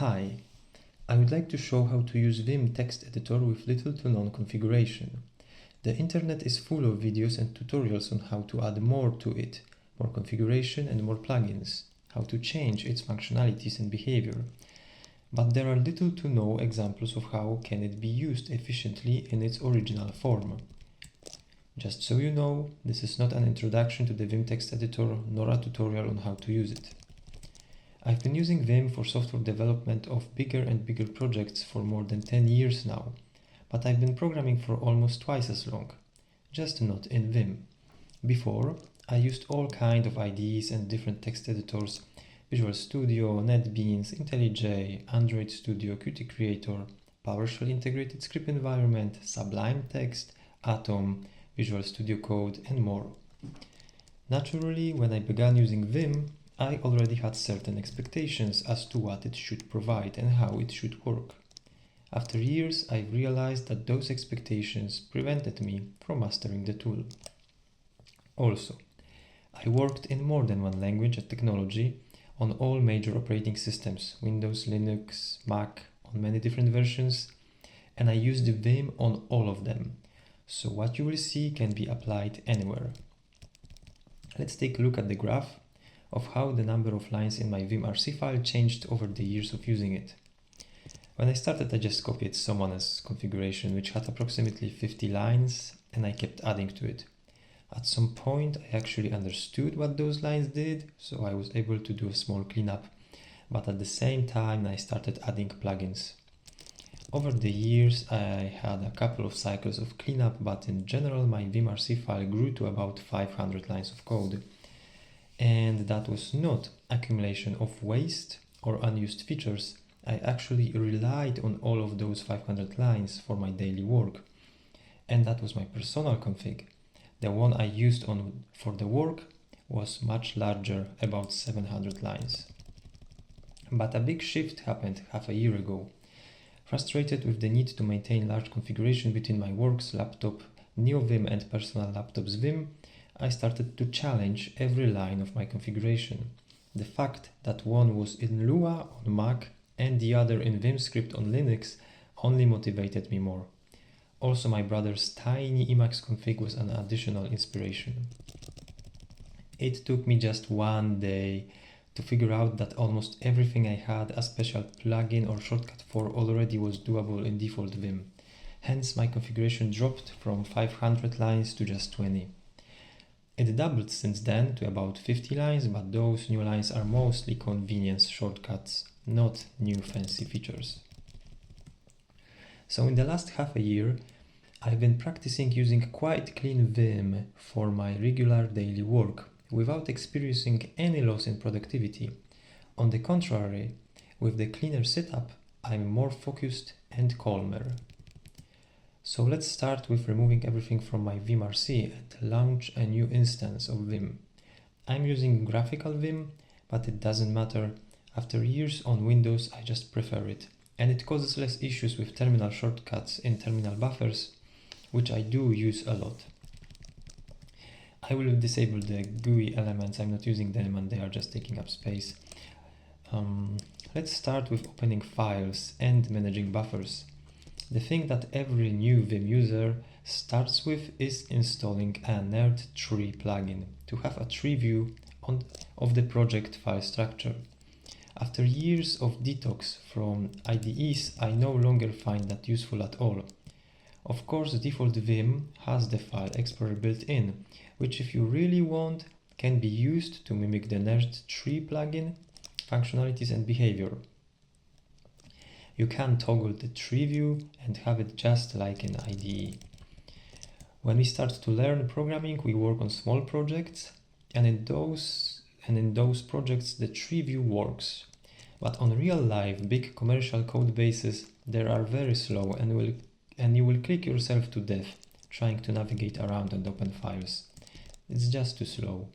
Hi, I would like to show how to use Vim Text Editor with little to none configuration. The internet is full of videos and tutorials on how to add more to it, more configuration and more plugins, how to change its functionalities and behavior. But there are little to no examples of how can it be used efficiently in its original form. Just so you know, this is not an introduction to the Vim Text Editor nor a tutorial on how to use it. I've been using Vim for software development of bigger and bigger projects for more than 10 years now, but I've been programming for almost twice as long, just not in Vim. Before, I used all kinds of IDEs and different text editors: Visual Studio, NetBeans, IntelliJ, Android Studio, Qt Creator, PowerShell integrated script environment, Sublime Text, Atom, Visual Studio Code, and more. Naturally, when I began using Vim, I already had certain expectations as to what it should provide and how it should work. After years, I realized that those expectations prevented me from mastering the tool. Also, I worked in more than one language and technology on all major operating systems: Windows, Linux, Mac, on many different versions, and I used Vim on all of them. So what you will see can be applied anywhere. Let's take a look at the graph of how the number of lines in my vim.rc file changed over the years of using it. When I started, I just copied someone's configuration, which had approximately 50 lines, and I kept adding to it. At some point, I actually understood what those lines did, so I was able to do a small cleanup, but at the same time, I started adding plugins. Over the years, I had a couple of cycles of cleanup, but in general, my vim.rc file grew to about 500 lines of code. And that was not accumulation of waste or unused features. I actually relied on all of those 500 lines for my daily work. And that was my personal config. The one I used for the work was much larger, about 700 lines. But a big shift happened half a year ago. Frustrated with the need to maintain large configuration between my work's laptop, NeoVim, and personal laptop's Vim, I started to challenge every line of my configuration. The fact that one was in Lua on Mac and the other in VimScript on Linux only motivated me more. Also, my brother's tiny Emacs config was an additional inspiration. It took me just one day to figure out that almost everything I had a special plugin or shortcut for already was doable in default Vim. Hence, my configuration dropped from 500 lines to just 20. It doubled since then to about 50 lines, but those new lines are mostly convenience shortcuts, not new fancy features. So in the last half a year, I've been practicing using quite clean Vim for my regular daily work without experiencing any loss in productivity. On the contrary, with the cleaner setup, I'm more focused and calmer. So let's start with removing everything from my vim.rc and launch a new instance of Vim. I'm using graphical Vim, but it doesn't matter. After years on Windows, I just prefer it, and it causes less issues with terminal shortcuts in terminal buffers, which I do use a lot. I will disable the GUI elements. I'm not using them and they are just taking up space. Let's start with opening files and managing buffers. The thing that every new Vim user starts with is installing a nerd tree plugin to have a tree view of the project file structure. After years of detox from IDEs, I no longer find that useful at all. Of course, default Vim has the file explorer built in, which, if you really want, can be used to mimic the nerd tree plugin functionalities and behavior. You can toggle the tree view and have it just like in IDE. When we start to learn programming, we work on small projects, and in those projects the tree view works. But on real life, big commercial code bases, they are very slow and you will click yourself to death trying to navigate around and open files. It's just too slow.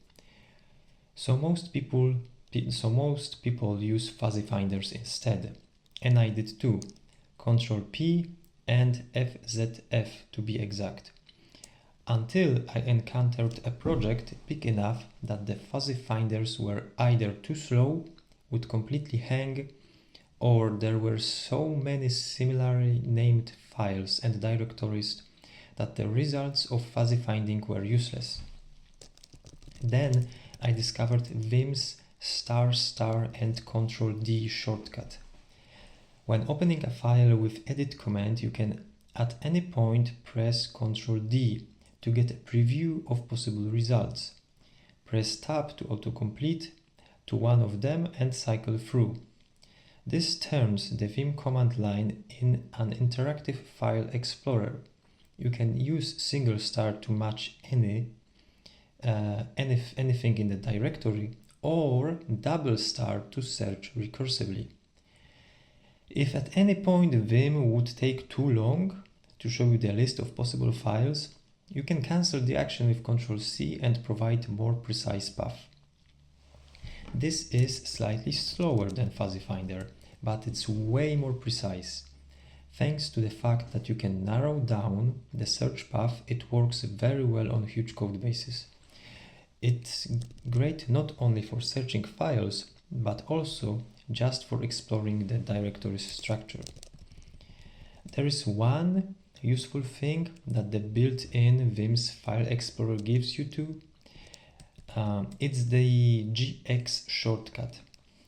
So most people use fuzzy finders instead. And I did too. Ctrl P and FZF to be exact. Until I encountered a project big enough that the fuzzy finders were either too slow, would completely hang, or there were so many similarly named files and directories that the results of fuzzy finding were useless. Then I discovered Vim's ** and Ctrl+D shortcut. When opening a file with edit command, you can at any point press Ctrl+D to get a preview of possible results. Press Tab to autocomplete to one of them and cycle through. This turns the Vim command line in an interactive file explorer. You can use single star to match anything in the directory, or double star to search recursively. If at any point Vim would take too long to show you the list of possible files, you can cancel the action with Ctrl+C and provide more precise path. This is slightly slower than Fuzzy Finder, but it's way more precise. Thanks to the fact that you can narrow down the search path, it works very well on huge code bases. It's great not only for searching files, but also just for exploring the directory's structure. There is one useful thing that the built-in Vim's file explorer gives you too. It's the GX shortcut,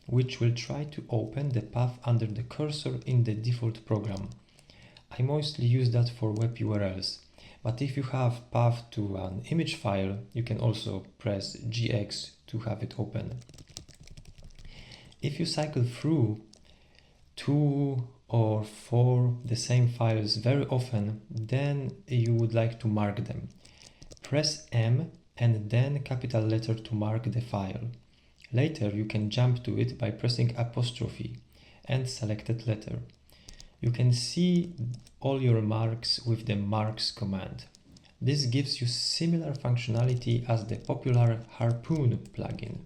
which will try to open the path under the cursor in the default program. I mostly use that for web URLs, but if you have path to an image file, you can also press GX to have it open. If you cycle through 2 or 4 the same files very often, then you would like to mark them. Press M and then capital letter to mark the file. Later you can jump to it by pressing apostrophe and selected letter. You can see all your marks with the marks command. This gives you similar functionality as the popular Harpoon plugin.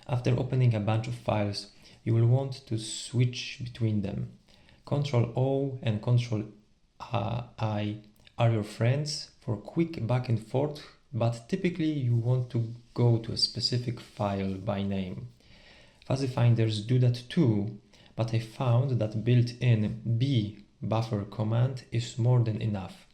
After opening a bunch of files, you will want to switch between them. Ctrl-O and Ctrl-I are your friends for quick back and forth, but typically you want to go to a specific file by name. Fuzzy finders do that too, but I found that built-in B buffer command is more than enough.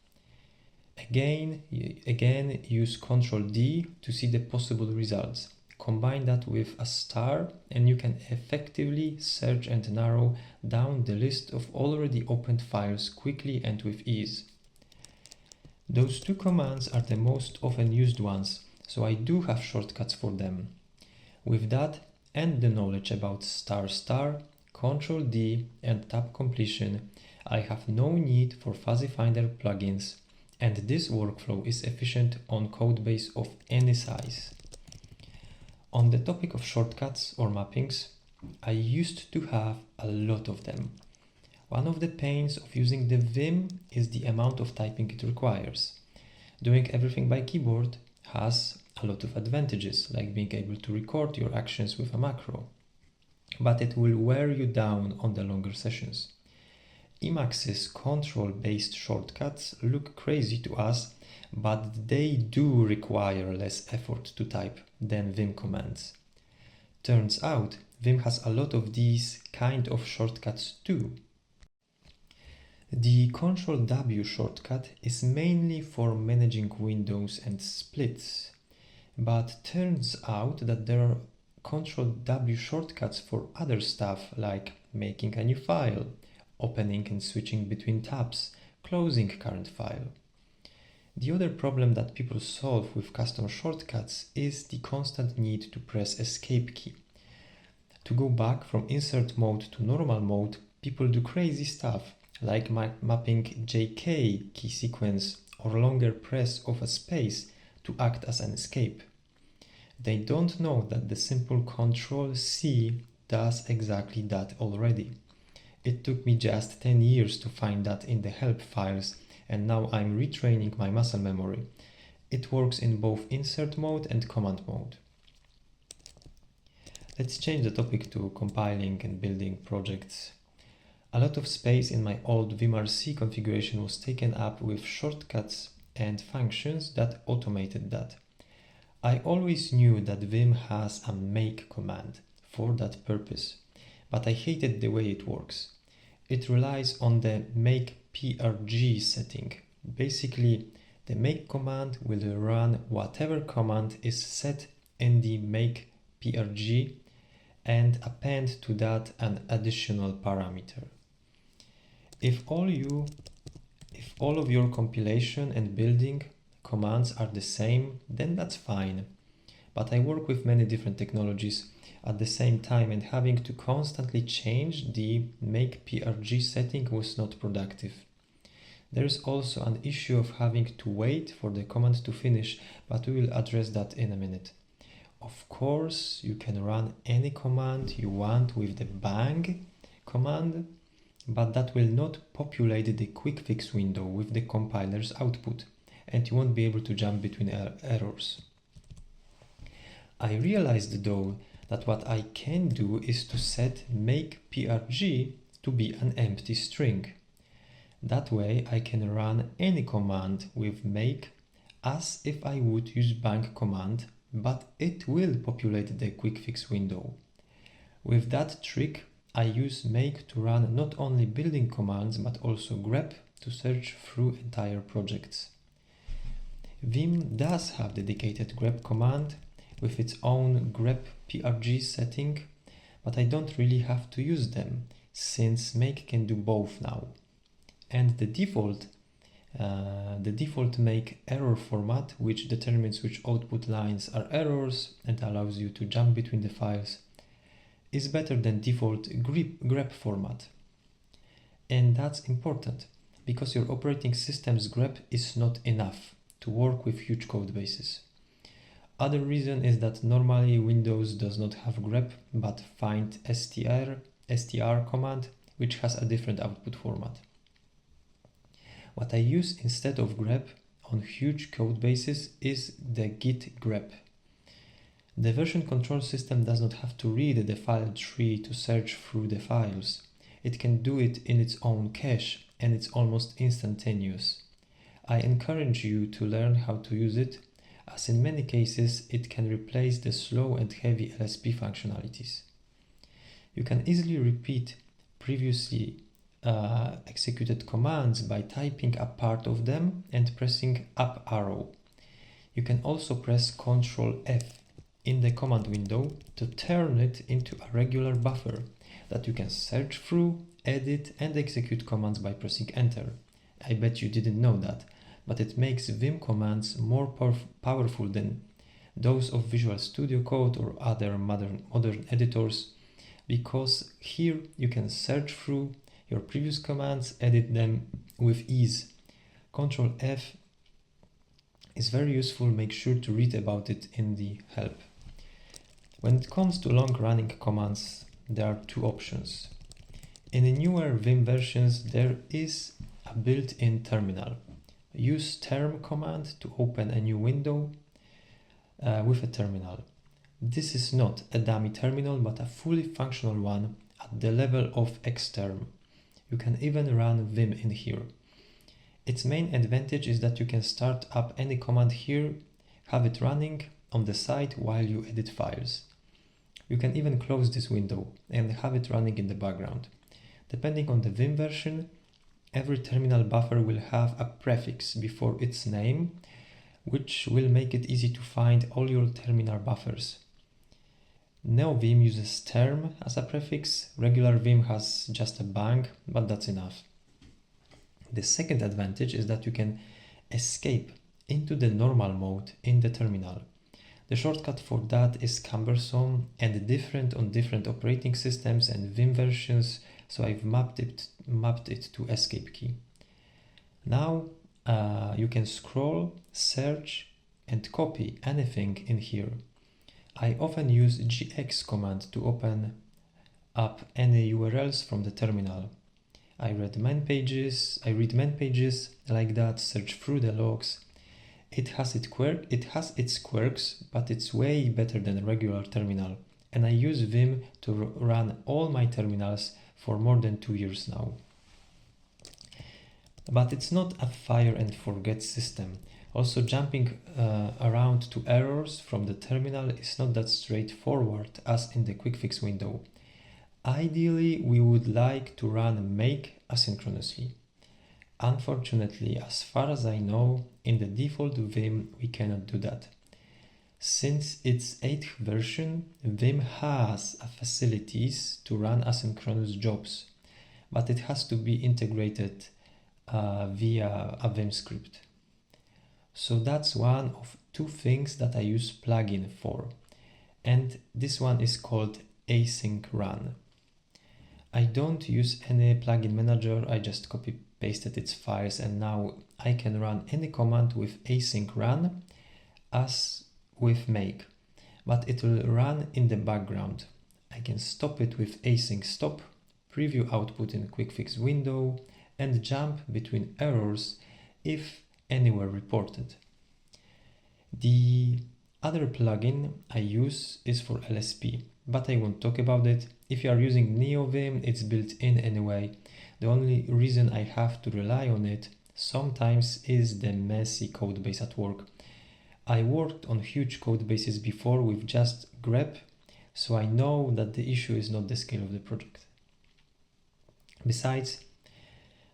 Again, use Ctrl+D to see the possible results. Combine that with a star and you can effectively search and narrow down the list of already opened files quickly and with ease. Those two commands are the most often used ones, so I do have shortcuts for them. With that and the knowledge about **, Ctrl+D and tab completion, I have no need for Fuzzy Finder plugins, and this workflow is efficient on codebase of any size. On the topic of shortcuts or mappings, I used to have a lot of them. One of the pains of using the Vim is the amount of typing it requires. Doing everything by keyboard has a lot of advantages, like being able to record your actions with a macro, but it will wear you down on the longer sessions. Emacs's control-based shortcuts look crazy to us, but they do require less effort to type than Vim commands. Turns out, Vim has a lot of these kind of shortcuts too. The Ctrl+W shortcut is mainly for managing windows and splits, but turns out that there are Ctrl+W shortcuts for other stuff like making a new file, opening and switching between tabs, closing current file. The other problem that people solve with custom shortcuts is the constant need to press escape key. To go back from insert mode to normal mode, people do crazy stuff, like mapping JK key sequence or longer press of a space to act as an escape. They don't know that the simple Ctrl+C does exactly that already. It took me just 10 years to find that in the help files, and now I'm retraining my muscle memory. It works in both insert mode and command mode. Let's change the topic to compiling and building projects. A lot of space in my old vimrc configuration was taken up with shortcuts and functions that automated that. I always knew that Vim has a make command for that purpose, but I hated the way it works. It relies on the make.prg setting. Basically, the make command will run whatever command is set in the make.prg and append to that an additional parameter. If all of your compilation and building commands are the same, then that's fine. But I work with many different technologies at the same time, and having to constantly change the make.prg setting was not productive. There is also an issue of having to wait for the command to finish, but we will address that in a minute. Of course, you can run any command you want with the bang command, but that will not populate the quick fix window with the compiler's output, and you won't be able to jump between errors. I realized though that what I can do is to set make.prg to be an empty string. That way I can run any command with make as if I would use bang command, but it will populate the quick fix window. With that trick, I use make to run not only building commands but also grep to search through entire projects. Vim does have dedicated grep command with its own grep-better-than-ide setting, but I don't really have to use them since make can do both now. And the default make error format, which determines which output lines are errors and allows you to jump between the files, is better than default grep format. And that's important because your operating system's grep is not enough to work with huge code bases. Other reason is that normally Windows does not have grep but find str command, which has a different output format. What I use instead of grep on huge code bases is the git grep. The version control system does not have to read the file tree to search through the files. It can do it in its own cache, and it's almost instantaneous. I encourage you to learn how to use it, as in many cases it can replace the slow and heavy LSP functionalities. You can easily repeat previously executed commands by typing a part of them and pressing up arrow. You can also press Ctrl F in the command window to turn it into a regular buffer that you can search through, edit and execute commands by pressing enter. I bet you didn't know that, but it makes Vim commands more powerful than those of Visual Studio Code or other modern editors, because here you can search through your previous commands, edit them with ease. Ctrl F is very useful, make sure to read about it in the help. When it comes to long-running commands, there are two options. In the newer Vim versions, there is a built-in terminal. Use term command to open a new window with a terminal. This is not a dummy terminal, but a fully functional one at the level of xterm. You can even run Vim in here. Its main advantage is that you can start up any command here, have it running on the side while you edit files. You can even close this window and have it running in the background. Depending on the Vim version, every terminal buffer will have a prefix before its name, which will make it easy to find all your terminal buffers. NeoVim uses term as a prefix, regular Vim has just a bang, but that's enough. The second advantage is that you can escape into the normal mode in the terminal. The shortcut for that is cumbersome and different on different operating systems and Vim versions, so I've mapped it to escape key. Now you can scroll, search and copy anything in here. I often use gx command to open up any URLs from the terminal. I read man pages like that, search through the logs. It has its quirks, but it's way better than a regular terminal. And I use Vim to run all my terminals for more than 2 years now. But it's not a fire and forget system. Also, jumping around to errors from the terminal is not that straightforward as in the quick fix window. Ideally, we would like to run make asynchronously. Unfortunately, as far as I know, in the default Vim we cannot do that. Since its 8th version, Vim has facilities to run asynchronous jobs, but it has to be integrated via a Vim script. So that's one of two things that I use plugin for, and this one is called async run. I don't use any plugin manager, I just copy pasted its files, and now I can run any command with async run as with make, but it will run in the background. I can stop it with async stop, preview output in quick fix window, and jump between errors if any were reported. The other plugin I use is for LSP, but I won't talk about it. If you are using NeoVim, it's built in anyway. The only reason I have to rely on it sometimes is the messy codebase at work. I worked on huge code bases before with just grep, so I know that the issue is not the scale of the project. Besides,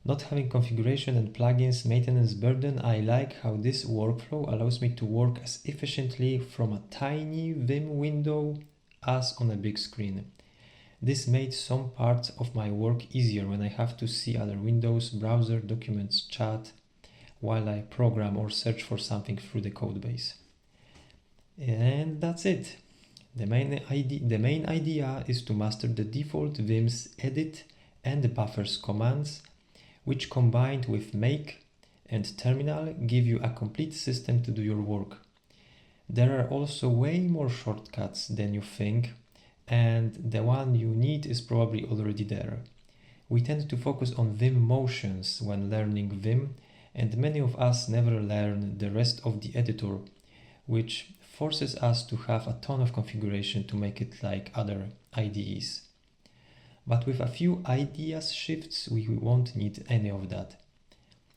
not having configuration and plugins maintenance burden, I like how this workflow allows me to work as efficiently from a tiny Vim window as on a big screen. This made some parts of my work easier when I have to see other windows, browser, documents, chat, while I program or search for something through the codebase. And that's it. The main idea is to master the default Vim's edit and buffers commands, which combined with make and terminal give you a complete system to do your work. There are also way more shortcuts than you think, and the one you need is probably already there. We tend to focus on Vim motions when learning Vim, and many of us never learn the rest of the editor, which forces us to have a ton of configuration to make it like other IDEs. But with a few ideas shifts, we won't need any of that.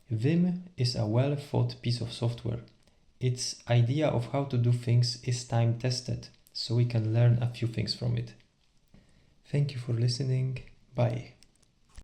Vim is a well-thought piece of software. Its idea of how to do things is time-tested, so we can learn a few things from it. Thank you for listening. Bye.